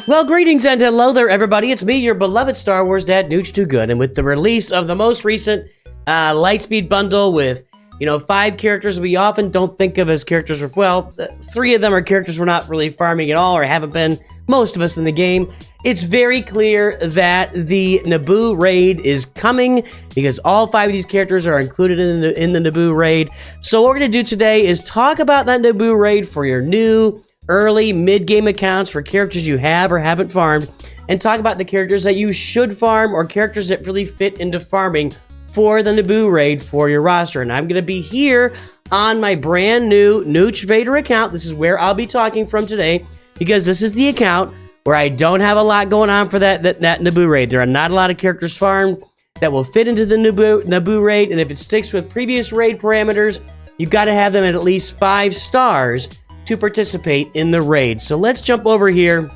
Well, greetings and hello there, everybody. It's me, your beloved Star Wars dad, Nooch Too Good, and with the release of the most recent Lightspeed bundle with, 5 characters we often don't think of as characters, 3 of them are characters we're not really farming at all or haven't been, most of us in the game. It's very clear that the Naboo raid is coming because all 5 of these characters are included in the Naboo raid. So what we're going to do today is talk about that Naboo raid for your new early mid-game accounts for characters you have or haven't farmed, and talk about the characters that you should farm or characters that really fit into farming for the Naboo raid for your roster. And I'm going to be here on my brand new Nooch Vader account. This is where I'll be talking from today because this is the account where I don't have a lot going on for that Naboo raid. There are not a lot of characters farmed that will fit into the Naboo raid, and if it sticks with previous raid parameters, you've got to have them at least 5 stars to participate in the raid. So let's jump over here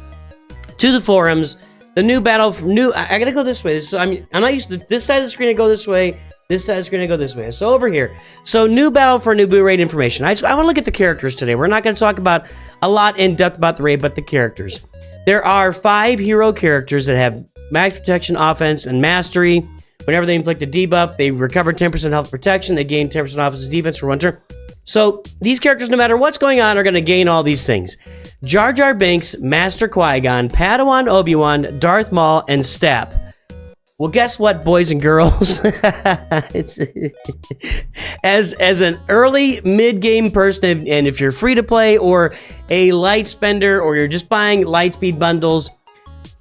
to the forums. The new battle, I gotta go this way. I'm not used to this side of the screen to go this way. This side of the screen to go this way. So over here. So new battle for Naboo raid information. I want to look at the characters today. We're not going to talk about a lot in depth about the raid, but the characters. There are 5 hero characters that have max protection, offense, and mastery. Whenever they inflict a debuff, they recover 10% health protection. They gain 10% offense defense for 1 turn. So these characters, no matter what's going on, are going to gain all these things. Jar Jar Binks, Master Qui-Gon, Padawan Obi-Wan, Darth Maul, and Step. Well, guess what, boys and girls? as an early mid-game person, and if you're free to play or a light spender or you're just buying Lightspeed bundles,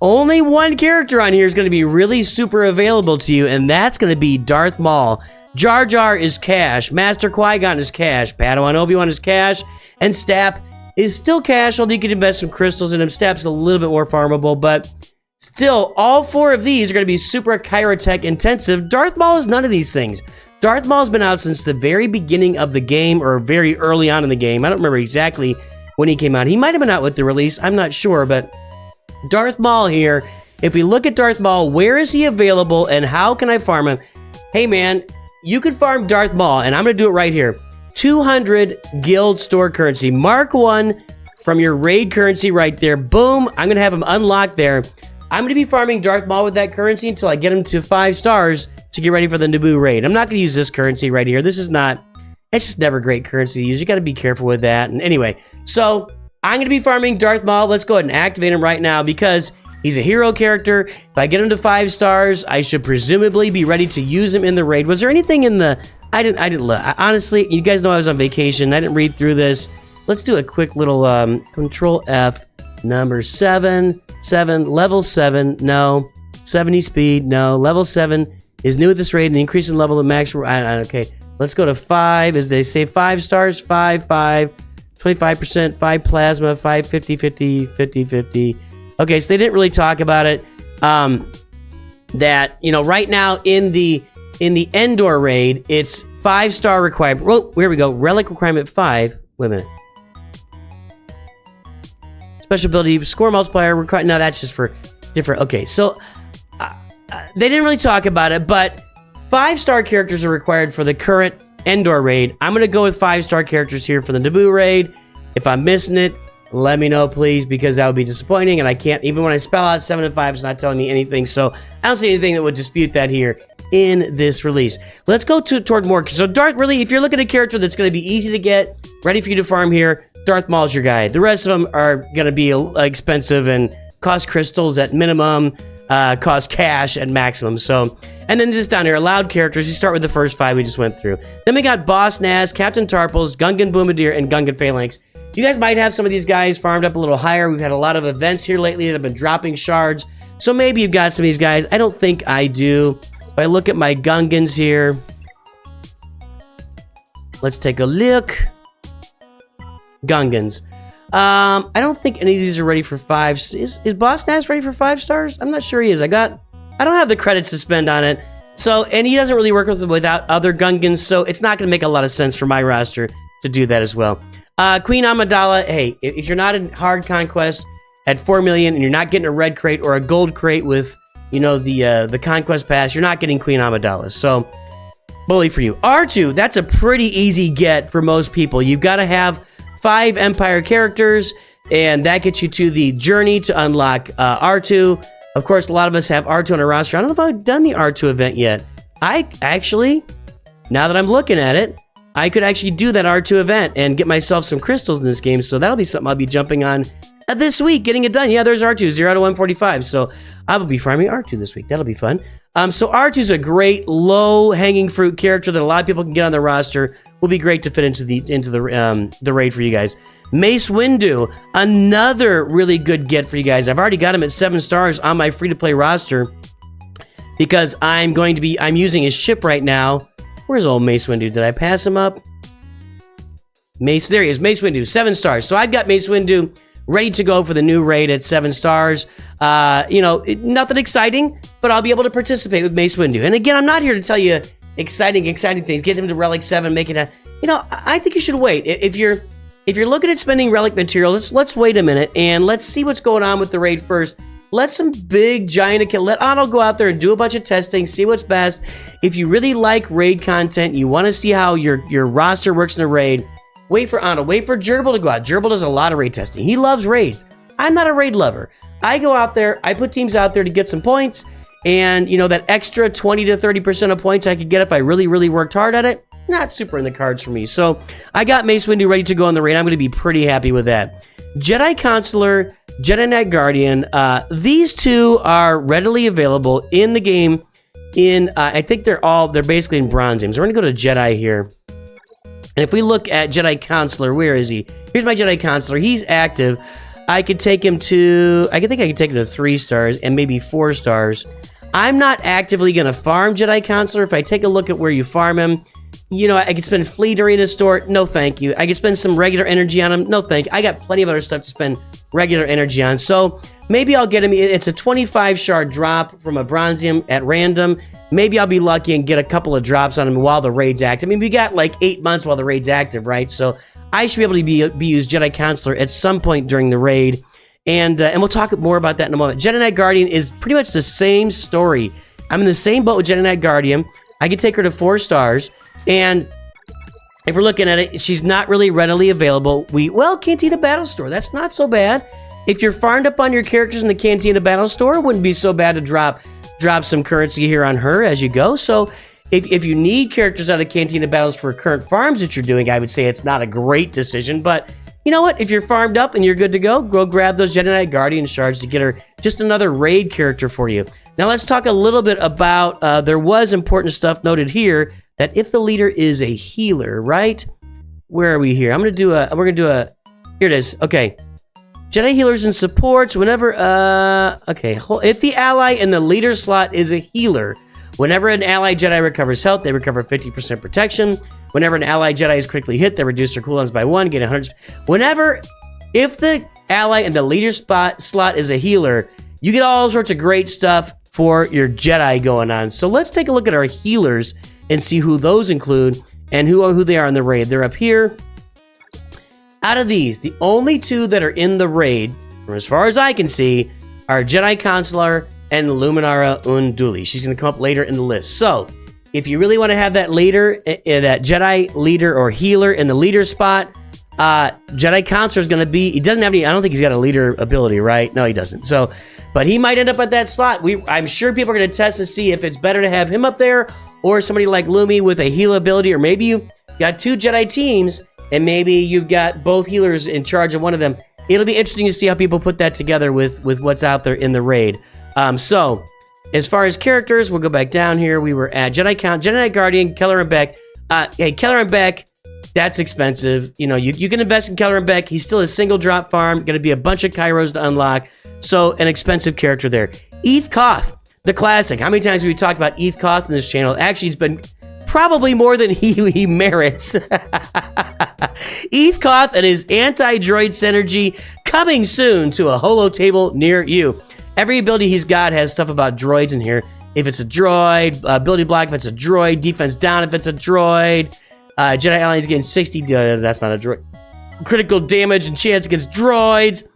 only one character on here is going to be really super available to you, and that's going to be Darth Maul. Jar Jar is cash, Master Qui-Gon is cash, Padawan Obi-Wan is cash, and Stap is still cash, although you can invest some crystals in him. Stap's a little bit more farmable, but still, all 4 of these are going to be super Kyrotech intensive. Darth Maul is none of these things. Darth Maul's been out since the very beginning of the game, or very early on in the game. I don't remember exactly when he came out. He might have been out with the release, I'm not sure, but Darth Maul here, if we look at Darth Maul, where is he available and how can I farm him? Hey man, you can farm Darth Maul, and I'm going to do it right here. 200 guild store currency. Mark 1 from your raid currency right there. Boom. I'm going to have him unlocked there. I'm going to be farming Darth Maul with that currency until I get him to 5 stars to get ready for the Naboo raid. I'm not going to use this currency right here. It's just never great currency to use. You got to be careful with that. And anyway, so I'm going to be farming Darth Maul. Let's go ahead and activate him right now because he's a hero character. If I get him to 5 stars, I should presumably be ready to use him in the raid. Was there anything in the... I didn't look. Honestly, you guys know I was on vacation. I didn't read through this. Let's do a quick little Control F. Number 7, level 7, no. 70 speed, no. Level 7 is new at this raid, and the increase in level of max... okay, let's go to 5. As they say, 5 stars, 5, 25%, 5 plasma, 5, 50, 50, 50, 50. Okay, so they didn't really talk about it. That, right now in the Endor raid, it's 5-star requirement. Well, here we go. Relic requirement 5. Wait a minute. Special ability, score multiplier. No, that's just for different. Okay, so they didn't really talk about it, but 5-star characters are required for the current Endor raid. I'm going to go with 5-star characters here for the Naboo raid. If I'm missing it, let me know, please, because that would be disappointing, and I can't, even when I spell out 7 and 5, it's not telling me anything, so I don't see anything that would dispute that here in this release. Let's go toward more. So Darth, really, if you're looking at a character that's going to be easy to get, ready for you to farm here, Darth Maul's your guy. The rest of them are going to be expensive and cost crystals at minimum, cost cash at maximum. So, and then this down here, allowed characters. You start with the first 5 we just went through. Then we got Boss Nass, Captain Tarpals, Gungan Boomadir, and Gungan Phalanx. You guys might have some of these guys farmed up a little higher. We've had a lot of events here lately that have been dropping shards. So maybe you've got some of these guys. I don't think I do. If I look at my Gungans here, let's take a look. Gungans. I don't think any of these are ready for 5. Is Boss Nass ready for 5 stars? I'm not sure he is. I don't have the credits to spend on it. So, and he doesn't really work without other Gungans, so it's not going to make a lot of sense for my roster to do that as well. Queen Amidala, hey, if you're not in hard conquest at 4 million and you're not getting a red crate or a gold crate with, the conquest pass, you're not getting Queen Amidala. So, bully for you. R2, that's a pretty easy get for most people. You've got to have 5 Empire characters, and that gets you to the journey to unlock R2. Of course, a lot of us have R2 on our roster. I don't know if I've done the R2 event yet. I actually, now that I'm looking at it, I could actually do that R2 event and get myself some crystals in this game, so that'll be something I'll be jumping on this week, getting it done. Yeah, there's R2, 0 to 145, so I will be farming R2 this week. That'll be fun. So R2 is a great low-hanging fruit character that a lot of people can get on their roster. Will be great to fit into the raid for you guys. Mace Windu, another really good get for you guys. I've already got him at 7 stars on my free-to-play roster because I'm using his ship right now. Where's old Mace Windu? Did I pass him up? There he is, Mace Windu, 7 stars. So I've got Mace Windu ready to go for the new raid at 7 stars. Nothing exciting, but I'll be able to participate with Mace Windu. And again, I'm not here to tell you exciting things. Get him to Relic 7, make it a... I think you should wait. If you're looking at spending Relic material, let's wait a minute and let's see what's going on with the raid first. Let some big giant... Let Otto go out there and do a bunch of testing, see what's best. If you really like raid content, you want to see how your roster works in a raid, wait for Otto. Wait for Gerbil to go out. Gerbil does a lot of raid testing. He loves raids. I'm not a raid lover. I go out there, I put teams out there to get some points, and that extra 20 to 30% of points I could get if I really, really worked hard at it, not super in the cards for me. So I got Mace Windu ready to go on the raid. I'm going to be pretty happy with that. Jedi Consular, Jedi Knight Guardian, these two are readily available in the game. I think they're basically in bronze games. We're going to go to Jedi here. And if we look at Jedi Consular, where is he? Here's my Jedi Consular. He's active. I could take him to... I could take him to 3 stars and maybe 4 stars. I'm not actively going to farm Jedi Consular. If I take a look at where you farm him, I could spend Fleet Arena Store. No, thank you. I could spend some regular energy on him. No, thank you. I got plenty of other stuff to spend regular energy on. So maybe I'll get him... It's a 25 shard drop from a Bronzium at random. Maybe I'll be lucky and get a couple of drops on him while the raid's active. I mean, we got like 8 months while the raid's active, right? So I should be able to be used Jedi Consular at some point during the raid. And we'll talk more about that in a moment. Jedi Knight Guardian is pretty much the same story. I'm in the same boat with Jedi Knight Guardian. I could take her to 4 stars. And if we're looking at it, she's not really readily available. Cantina Battle Store. That's not so bad. If you're farmed up on your characters in the Cantina Battle Store, it wouldn't be so bad to drop some currency here on her as you go. So if you need characters out of Cantina Battles for current farms that you're doing, I would say it's not a great decision. But you know what? If you're farmed up and you're good to go grab those Jedi Knight Guardian shards to get her just another raid character for you. Now let's talk a little bit about, there was important stuff noted here that if the leader is a healer, right? Where are we here? We're going to do a, here it is. Okay. Jedi healers and supports, whenever, if the ally in the leader slot is a healer, whenever an ally Jedi recovers health, they recover 50% protection. Whenever an ally Jedi is critically hit, they reduce their cooldowns by 1, get 100. If the ally in the leader slot is a healer, you get all sorts of great stuff for your Jedi going on. So let's take a look at our healers and see who those include and who they are in the raid. They're up here. Out of these, the only 2 that are in the raid, from as far as I can see, are Jedi Consular and Luminara Unduli. She's going to come up later in the list. So, if you really want to have that leader, that Jedi leader or healer in the leader spot, Jedi Consular is going to be... He doesn't have any... I don't think he's got a leader ability, right? No, he doesn't. So, but he might end up at that slot. I'm sure people are going to test to see if it's better to have him up there or somebody like Lumi with a heal ability, or maybe you got 2 Jedi teams and maybe you've got both healers in charge of one of them. It'll be interesting to see how people put that together with what's out there in the raid. So, as far as characters, we'll go back down here. We were at Jedi Knight Guardian, Keller and Beck. Hey, Keller and Beck, that's expensive. You can invest in Keller and Beck. He's still a single drop farm. Going to be a bunch of Kairos to unlock. So, an expensive character there. Eth Koth, the classic. How many times have we talked about Eth Koth in this channel? Actually, it's been probably more than he merits. Eth Koth and his anti-droid synergy coming soon to a holo table near you. Every ability he's got has stuff about droids in here. If it's a droid, ability block if it's a droid, defense down if it's a droid, Jedi allies getting 60, that's not a droid. Critical damage and chance against droids.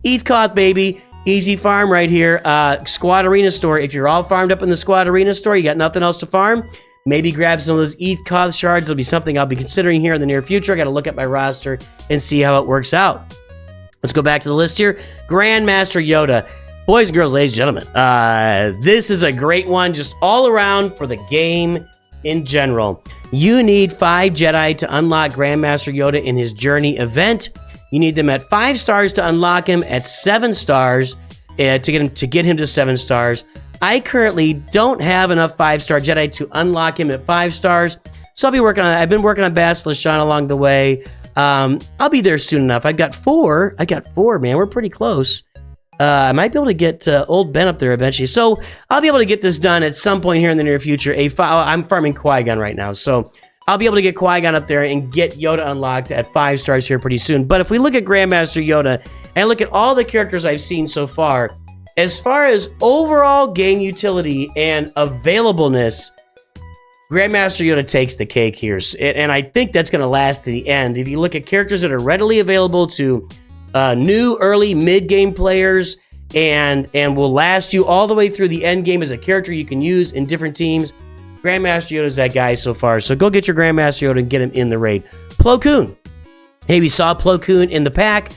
Eth Koth, baby. Easy farm right here. Squad Arena Store. If you're all farmed up in the Squad Arena Store, you got nothing else to farm, maybe grab some of those Eth Koth shards. It'll be something I'll be considering here in the near future. I got to look at my roster and see how it works out. Let's go back to the list here. Grandmaster Yoda. Boys and girls, ladies and gentlemen, this is a great one just all around for the game in general. You need 5 Jedi to unlock Grandmaster Yoda in his Journey event. You need them at 5 stars to unlock him, at 7 stars to get him to 7 stars. I currently don't have enough 5-star Jedi to unlock him at 5 stars, so I'll be working on that. I've been working on Basilisk Sean along the way. I'll be there soon enough. I've got 4, man. We're pretty close. I might be able to get old Ben up there eventually. So I'll be able to get this done at some point here in the near future. I'm farming Qui-Gon right now. So I'll be able to get Qui-Gon up there and get Yoda unlocked at 5 stars here pretty soon. But if we look at Grandmaster Yoda and look at all the characters I've seen so far as overall game utility and availableness, Grandmaster Yoda takes the cake here. And I think that's going to last to the end. If you look at characters that are readily available to new, early, mid-game players and will last you all the way through the end game as a character you can use in different teams, Grandmaster Yoda's that guy so far. So go get your Grandmaster Yoda and get him in the raid. Plo Koon. Hey, we saw Plo Koon in the pack.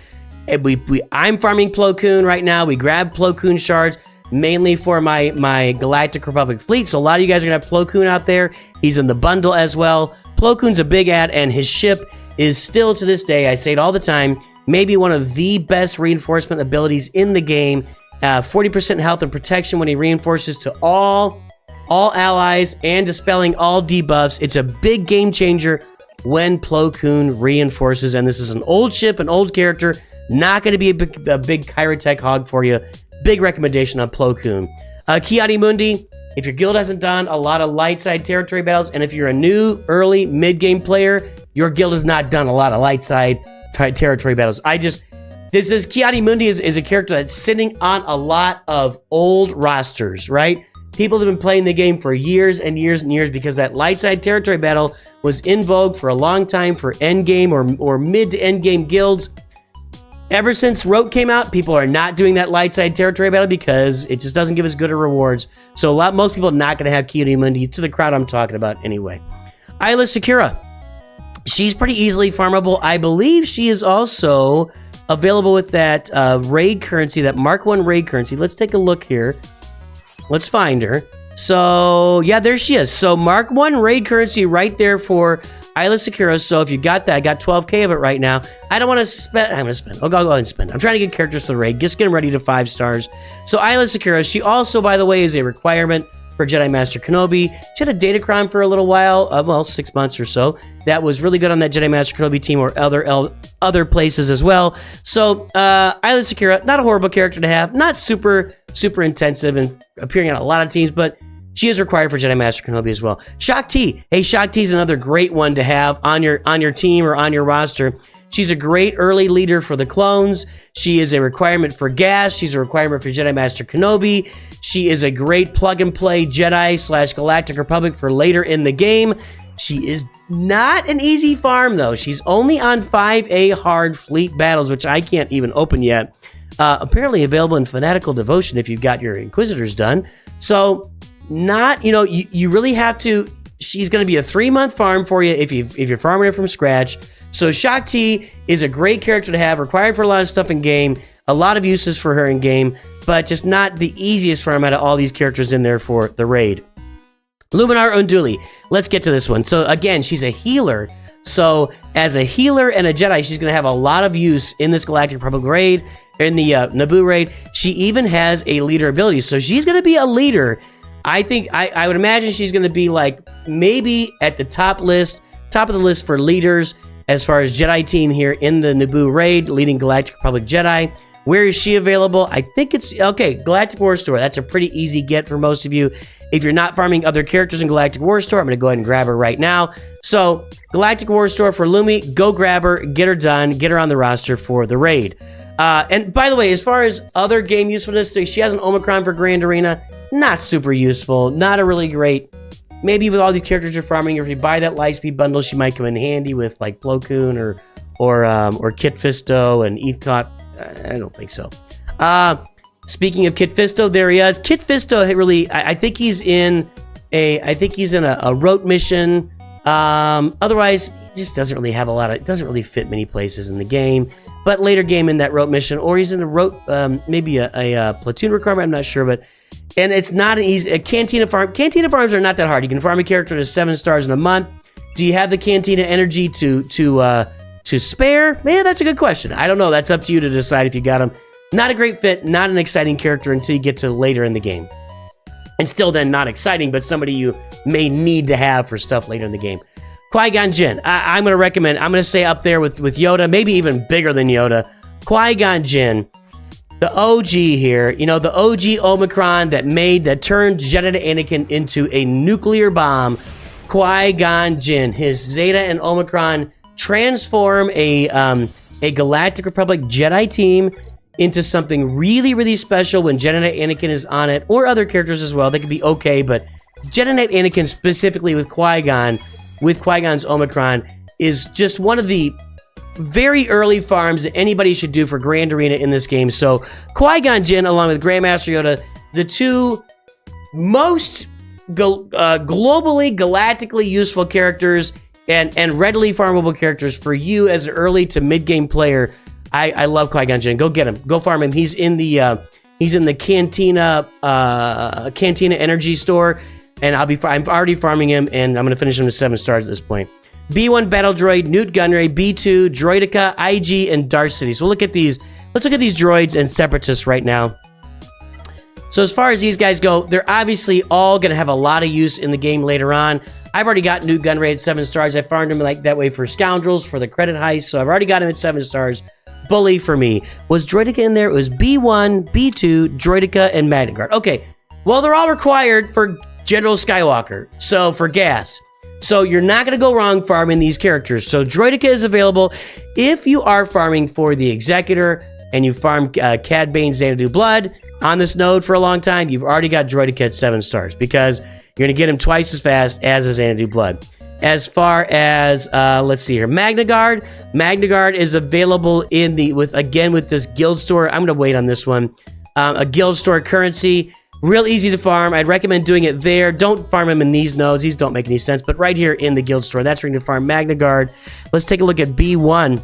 I'm farming Plo Koon right now. We grabbed Plo Koon shards mainly for my Galactic Republic fleet. So a lot of you guys are going to have Plo Koon out there. He's in the bundle as well. Plo Koon's a big ad, and his ship is still, to this day, I say it all the time, maybe one of the best reinforcement abilities in the game. 40% health and protection when he reinforces to all allies and dispelling all debuffs. It's a big game changer when Plo Koon reinforces, and this is an old ship, an old character, not going to be a big Kyrotech hog for you. Big recommendation on Plo Koon. Ki-Adi-Mundi, if your guild hasn't done a lot of light side territory battles, and if you're a new, early, mid-game player, your guild has not done a lot of light side territory battles. Ki-Adi-Mundi is a character that's sitting on a lot of old rosters, right? People have been playing the game for years and years and years because that light side territory battle was in vogue for a long time for end game or mid to end game guilds. Ever since Rote came out, people are not doing that light side territory battle because it just doesn't give us good rewards. So most people are not going to have Ki-Adi-Mundi to the crowd I'm talking about anyway. Isla Secura. She's pretty easily farmable. I believe she is also available with that raid currency, that Mark 1 raid currency. Let's take a look here. Let's find her. So, yeah, there she is. So, Mark 1 raid currency right there for Isla Secura. So, if you got that, I got 12k of it right now. I don't want to spend. I'm going to spend. I'll go ahead and spend. I'm trying to get characters to the raid. Just get them ready to 5 stars. So, Isla Secura, she also, by the way, is a requirement for Jedi Master Kenobi. She had a Datacron for a little while, 6 months or so. That was really good on that Jedi Master Kenobi team or other places as well. So, Isla Secura, not a horrible character to have. Not super intensive and appearing on a lot of teams, but she is required for Jedi Master Kenobi as well. Shaak Ti. Hey, Shaak Ti is another great one to have on your team or on your roster. She's a great early leader for the clones. She is a requirement for Gas. She's a requirement for Jedi Master Kenobi. She is a great plug-and-play Jedi / Galactic Republic for later in the game. She is not an easy farm, though. She's only on 5A hard fleet battles, which I can't even open yet. Apparently available in Fanatical Devotion if you've got your Inquisitors done. So, you really have to. She's going to be a 3-month farm for you if you're farming it from scratch. So Shaak Ti is a great character to have, required for a lot of stuff in game, a lot of uses for her in game, but just not the easiest farm out of all these characters in there for the raid. Luminar Unduli. Let's get to this one. So again, she's a healer. So as a healer and a Jedi, she's going to have a lot of use in this Galactic Republic raid, in the Naboo raid. She even has a leader ability. So she's going to be a leader. I think, I would imagine she's going to be like maybe at the top of the list for leaders as far as Jedi team here in the Naboo raid, leading Galactic Republic Jedi. Where is she available? I think it's, okay, Galactic War Store. That's a pretty easy get for most of you. If you're not farming other characters in Galactic War Store, I'm going to go ahead and grab her right now. So, Galactic War Store for Lumi, go grab her, get her done, get her on the roster for the raid. And by the way, as far as other game usefulness, she has an Omicron for Grand Arena. Not super useful, not a really great. Maybe with all these characters you're farming, if you buy that Lightspeed bundle, she might come in handy with like Plo Koon or Kit Fisto and Ethcot. I don't think so. Speaking of Kit Fisto, there he is. Kit Fisto really, I think he's in a rote mission. Otherwise, he just doesn't really have a lot of, it doesn't really fit many places in the game. but later game in that rote mission, or he's in a rote, maybe a platoon requirement, I'm not sure, but, and it's not an easy, a Cantina farm. Cantina farms are not that hard. You can farm a character to 7 stars in a month. Do you have the Cantina energy to spare? Man, that's a good question. I don't know. That's up to you to decide if you got him. Not a great fit, not an exciting character until you get to later in the game. And still then not exciting, but somebody you may need to have for stuff later in the game. Qui-Gon Jinn. I'm going to recommend, I'm going to say up there with Yoda, maybe even bigger than Yoda. Qui-Gon Jinn, the OG here, you know, the OG Omicron that turned Jedi Anakin into a nuclear bomb. Qui-Gon Jinn, his Zeta and Omicron transform a Galactic Republic Jedi team into something really, really special when Jedi Knight Anakin is on it, or other characters as well. They could be okay, but Jedi Knight Anakin specifically with Qui-Gon, with Qui-Gon's Omicron, is just one of the very early farms that anybody should do for Grand Arena in this game. So Qui-Gon Jinn, along with Grandmaster Yoda, the two most globally, galactically useful characters and readily farmable characters for you as an early to mid-game player. I love Qui-Gon Jinn. Go get him. Go farm him. He's in the Cantina energy store, and I'm already farming him, and I'm gonna finish him to 7 stars at this point. B1 Battle Droid, Newt Gunray, B2 Droidica, IG, and Darth Sidious. We'll look at these. Let's look at these droids and Separatists right now. So as far as these guys go, they're obviously all gonna have a lot of use in the game later on. I've already got Newt Gunray at 7 stars. I farmed him like that way for Scoundrels, for the credit heist, so I've already got him at 7 stars. Bully for me. Was Droidica in there? It was B1, B2, Droidica, and Magna Guard. Okay, well, they're all required for General Skywalker, so for gas. So you're not going to go wrong farming these characters. So Droidica is available if you are farming for the Executor and you farm Cad Bane Xanadu Blood on this node for a long time. You've already got Droidica at 7 stars because you're going to get him twice as fast as a Xanadu Blood. As far as, let's see here, Magna Guard. Magna Guard is available in with this guild store. I'm going to wait on this one. A guild store currency. Real easy to farm. I'd recommend doing it there. Don't farm them in these nodes. These don't make any sense. But right here in the guild store, that's where you can farm Magna Guard. Let's take a look at B1.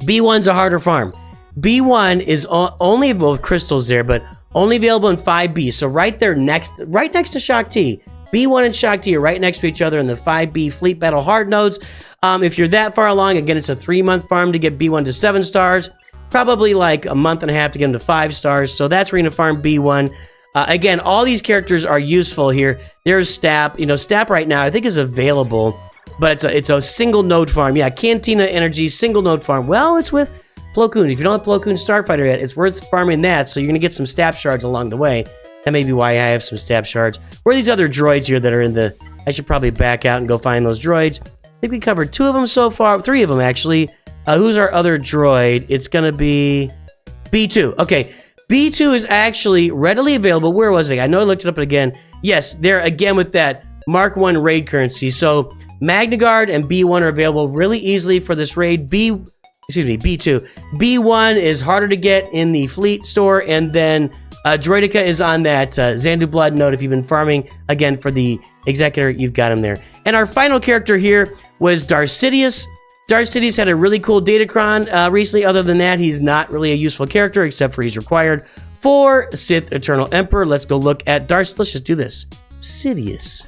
B1's a harder farm. B1 is only available with crystals there, but only available in 5B. So right next to Shaak Ti. B1 and Shaak Ti are right next to each other in the 5B Fleet Battle Hard nodes. If you're that far along, again, it's a 3-month farm to get B1 to 7 stars. Probably like a month and a half to get them to 5 stars. So that's where you're going to farm B1. Again, all these characters are useful here. There's Stap. You know, Stap right now I think is available, but it's a single node farm. Yeah, Cantina Energy, single node farm. Well, it's with Plo Koon. If you don't have Plo Koon Starfighter yet, it's worth farming that. So you're going to get some Stap shards along the way. That may be why I have some Stap shards. Where are these other droids here that are in the... I should probably back out and go find those droids. I think we covered 2 of them so far. 3 of them, actually. Who's our other droid? It's going to be B2. Okay, B2 is actually readily available. Where was it? I know I looked it up again. Yes, they're again with that Mark 1 raid currency. So Magna Guard and B1 are available really easily for this raid. B2. B1 is harder to get in the fleet store, and then Droidica is on that Xanadu Blood node. If you've been farming, again, for the Executor, you've got him there. And our final character here was Darth Sidious. Darth Sidious had a really cool Datacron recently. Other than that, he's not really a useful character, except for he's required for Sith Eternal Emperor. Let's go look at Darth. Let's just do this. Sidious.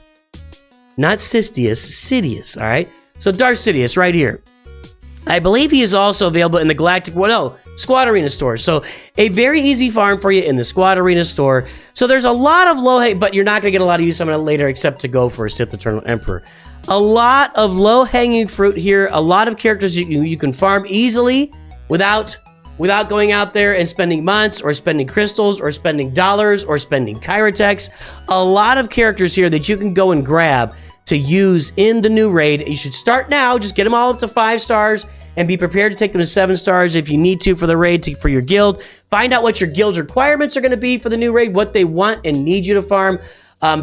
Not Sistious, Sidious, all right? So Darth Sidious right here. I believe he is also available in the Galactic... Well, no, Squad Arena store. So a very easy farm for you in the Squad Arena store. So there's a lot of low... But you're not going to get a lot of use of it later except to go for a Sith Eternal Emperor. A lot of low-hanging fruit here. A lot of characters you can farm easily without going out there and spending months or spending crystals or spending dollars or spending Kyrotex. A lot of characters here that you can go and grab to use in the new raid. You should start now. Just get them all up to 5 stars and be prepared to take them to 7 stars if you need to for the raid, for your guild. Find out what your guild's requirements are going to be for the new raid, what they want and need you to farm.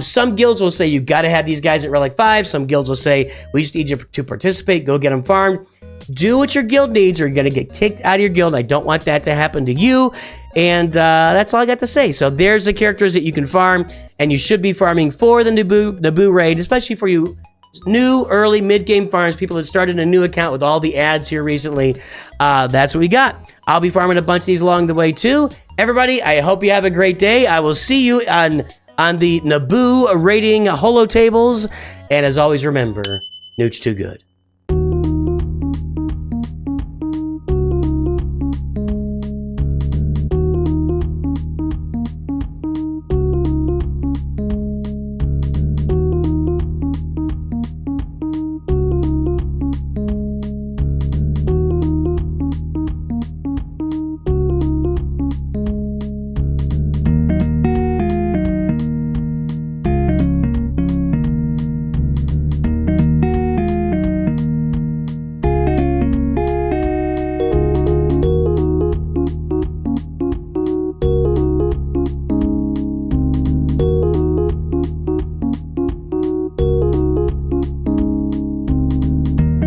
Some guilds will say you've got to have these guys at Relic 5. Some guilds will say we just need you to participate. Go get them farmed. Do what your guild needs or you're going to get kicked out of your guild. I don't want that to happen to you. And that's all I got to say. So there's the characters that you can farm, and you should be farming for the Naboo raid, especially for you new early mid-game farms, people that started a new account with all the ads here recently. That's what we got. I'll be farming a bunch of these along the way too. Everybody, I hope you have a great day. I will see you on the Naboo rating holo tables. And as always, remember, Nooch too good.